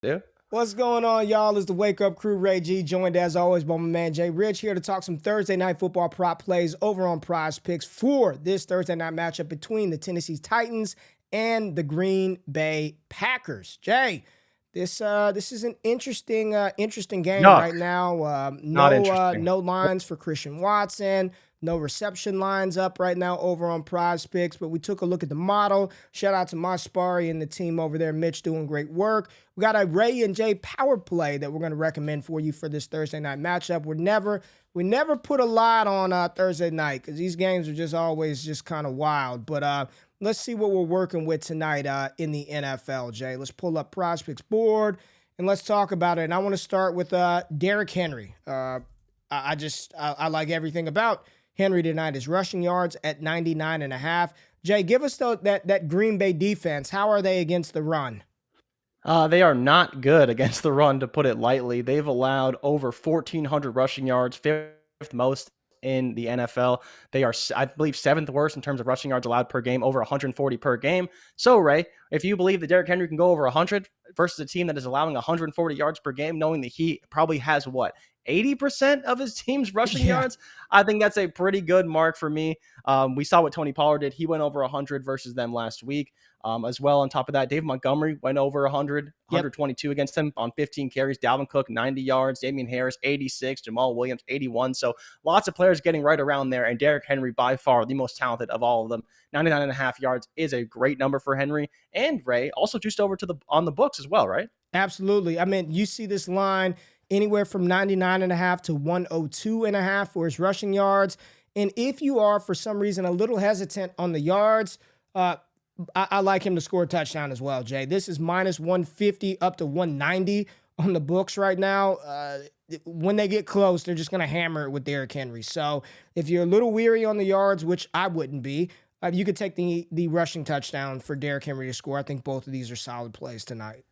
Yeah. What's going on, y'all? It's the Wake Up Crew, Ray G, joined as always by my man Jay Rich, here to talk some Thursday night football prop plays over on Prize Picks for this Thursday night matchup between the Tennessee Titans and the Green Bay Packers. Jay, this is an interesting game Yuck. right now. Not interesting. No lines for Christian Watson. No reception lines up right now over on Prize Picks, but we took a look at the model. Shout out to Maspari and the team over there. Mitch doing great work. We got a Ray and Jay power play that we're going to recommend for you for this Thursday night matchup. We never put a lot on Thursday night because these games are just always just kind of wild. But let's see what we're working with tonight in the NFL, Jay. Let's pull up Prize Picks board and let's talk about it. And I want to start with Derrick Henry. I like everything about Henry tonight. His rushing yards at 99.5. Jay, give us that Green Bay defense. How are they against the run? They are not good against the run, to put it lightly. They've allowed over 1,400 rushing yards, fifth most in the NFL. They are, I believe, seventh worst in terms of rushing yards allowed per game, over 140 per game. So, Ray, if you believe that Derrick Henry can go over 100 versus a team that is allowing 140 yards per game, knowing that he probably has what, 80% of his team's rushing Yeah. yards, I think that's a pretty good mark for me. We saw what Tony Pollard did. He went over 100 versus them last week. As well, on top of that, Dave Montgomery went over 100, Yep. 122 against him on 15 carries. Dalvin Cook, 90 yards. Damian Harris, 86. Jamal Williams, 81. So lots of players getting right around there. And Derrick Henry, by far the most talented of all of them. 99.5 yards is a great number for Henry. And Ray, also just over to on the books as well, right? Absolutely. I mean, you see this line anywhere from 99.5 to 102.5 for his rushing yards. And if you are, for some reason, a little hesitant on the yards, I like him to score a touchdown as well, Jay. This is minus 150 up to 190 on the books right now. When they get close, they're just going to hammer it with Derrick Henry. So if you're a little weary on the yards, which I wouldn't be, you could take the rushing touchdown for Derrick Henry to score. I think both of these are solid plays tonight.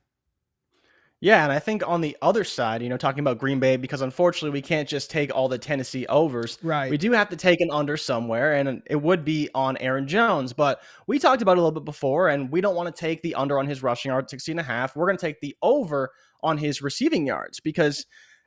Yeah, and I think on the other side, talking about Green Bay, because unfortunately we can't just take all the Tennessee overs. We Right. do have to take an under somewhere, and it would be on Aaron Jones. But we talked about it a little bit before, and we don't want to take the under on his rushing yards, 60.5. We're going to take the over on his receiving yards, because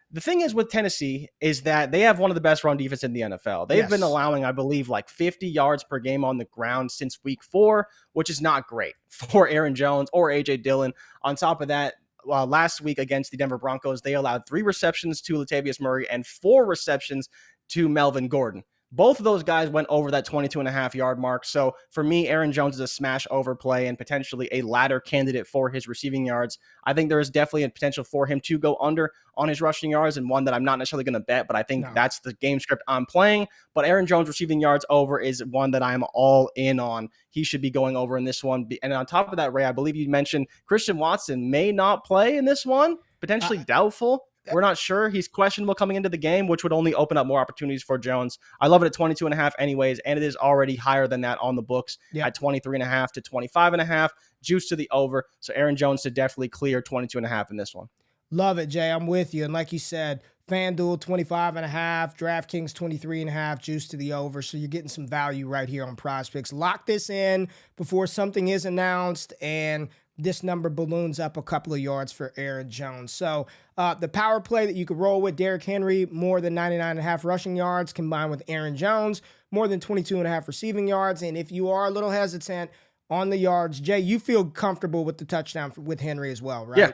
the thing is with Tennessee is that they have one of the best run defense in the NFL. They've been Yes. allowing, I believe, like 50 yards per game on the ground since week 4, which is not great for Aaron Jones or A.J. Dillon. On top of that, last week against the Denver Broncos, they allowed 3 receptions to Latavius Murray and 4 receptions to Melvin Gordon. Both of those guys went over that 22.5-yard mark. So for me, Aaron Jones is a smash over play and potentially a ladder candidate for his receiving yards. I think there is definitely a potential for him to go under on his rushing yards, and one that I'm not necessarily going to bet, but I think No. that's the game script I'm playing. But Aaron Jones receiving yards over is one that I'm all in on. He should be going over in this one. And on top of that, Ray, I believe you mentioned Christian Watson may not play in this one, potentially Uh, doubtful. We're not sure. He's questionable coming into the game, which would only open up more opportunities for Jones. I love it at 22.5 anyways, and it is already higher than that on the books yep. at 23.5 to 25.5. Juice to the over. So Aaron Jones to definitely clear 22.5 in this one. Love it, Jay. I'm with you. And like you said, FanDuel 25.5, DraftKings 23.5, juice to the over. So you're getting some value right here on Prize Picks. Lock this in before something is announced, and this number balloons up a couple of yards for Aaron Jones. So the power play that you could roll with Derrick Henry, more than 99.5 rushing yards, combined with Aaron Jones, more than 22.5 receiving yards. And if you are a little hesitant on the yards, Jay, you feel comfortable with the touchdown with Henry as well, Yeah. right?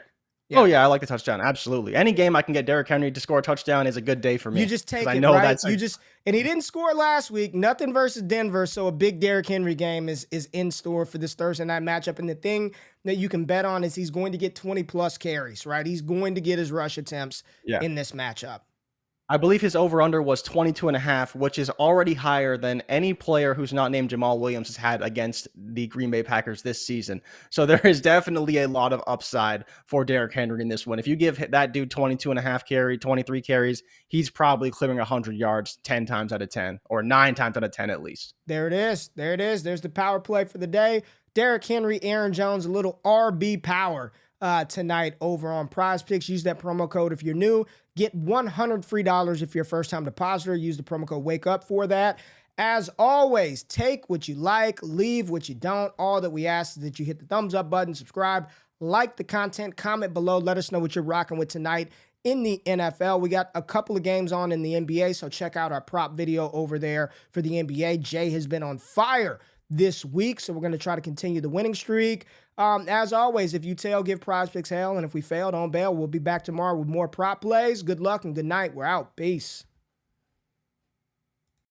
Oh, Yeah. yeah, I like the touchdown. Absolutely. Any game I can get Derrick Henry to score a touchdown is a good day for You me, just because take I it, know right? that's a And he didn't score last week. Nothing versus Denver. So a big Derrick Henry game is in store for this Thursday night matchup. And the thing that you can bet on is he's going to get 20 plus carries, right? He's going to get his rush attempts yeah. in this matchup. I believe his over-under was 22.5, which is already higher than any player who's not named Jamal Williams has had against the Green Bay Packers this season. So there is definitely a lot of upside for Derrick Henry in this one. If you give that dude 22.5 carry, 23 carries, he's probably clearing 100 yards 10 times out of 10, or 9 times out of 10 at least. There it is. There it is. There's the power play for the day. Derrick Henry, Aaron Jones, a little RB power tonight over on Prize Picks. Use that promo code if you're new. Get $100 free if you're a first-time depositor. Use the promo code WAKEUP for that. As always, take what you like, leave what you don't. All that we ask is that you hit the thumbs up button, subscribe, like the content, comment below. Let us know what you're rocking with tonight in the NFL. We got a couple of games on in the NBA, so check out our prop video over there for the NBA. Jay has been on fire this week, so we're going to try to continue the winning streak. As always, if you tail, give Prize Picks hell, and if we fail, don't bail. We'll be back tomorrow with more prop plays. Good luck and good night. We're out. Peace.